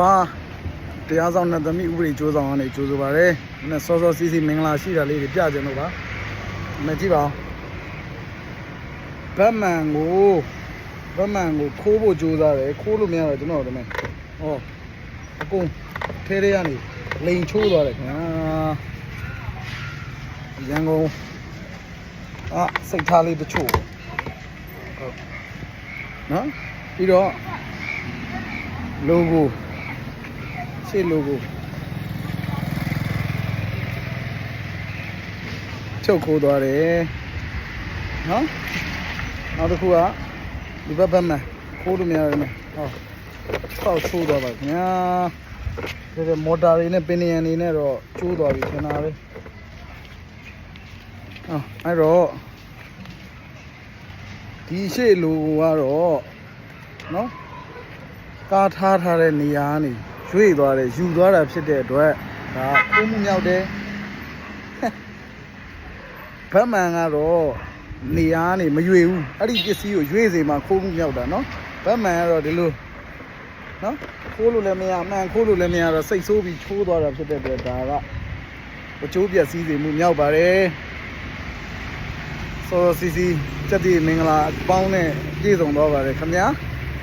ပါတရားဆောင်နဲ့သမီးဥပဒေကြိုးဆောင်ကနေကြိုးဆိုပါရယ်။နဲ့စောစောစီးစီးမင်္ဂလာရှိတာလေးတွေပြကြလို့ပါ။မကြည့်ပါဘူး။ဗတ်မှန်ကိုခိုးဖို့ကြိုးစားတယ်ခိုးလို့မရတော့ကျွန်တော်တို့မယ်။ဟောအကုန်ထဲထဲကနေလိန်ချိုးသွားတယ်ခင်ဗျာ။ရန်ကုန်စိတ်ထားလေးတချို့ဟုတ်နော်ပြီးတော့ logo ရှေ့ logo ချုပ်ခိုးသွားတယ်နော်နောက်တစ်ခုကဒီဘက်မှခိုးလို့မရတယ်မယ်ဟောဆောက်ချိုးသွားပါခင်ဗျာဒီမော်တာတွေနဲ့ပင်နေရန်တွေနဲ့တော့ချိုးသွားပြီခင်ဗျာပဲအဲ့တော့ဒီရှေ့ logo ကတော့နော်ကားထားတဲ့နေရာကနေရွေ့သွားတယ်ယူသွားတာဖြစ်တဲ့အတွက်ဒါခိုးမှုမြောက်တယ်ဗတ်မှန်ကတော့နေရာကနေမရွေဘူးအဲ့ဒီပစ္စည်းကိုရွေ့စေမှခိုးမှုမြောက်တာနော်ဗတ်မှန်ကတော့ဒီလိုနော်ခိုးလို့လည်းမရမှန်ခိုးလို့လည်းမရတော့စိတ်ဆိုးပြီးချိုးသွားတာဖြစ်တဲ့အတွက်ဒါကအကျိုးပျက်စီးစေမှုမြောက်ပါတယ်စောစီစီစက်တီမင်္ဂလာပေါင်းနဲ့ပြည့်စုံသွားပါတယ်ခင်ဗျာ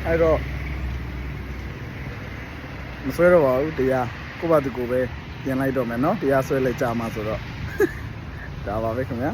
အဲ့တော့မဆွဲတော့ပါဘူးတရားကိုယ့်ဘာသူကိုယ်ပဲပြင်လိုက်တော့မယ်နော်တရားဆွဲလိုက်ကြမှာဆိုတော့ဒါပါပဲခင်ဗျာ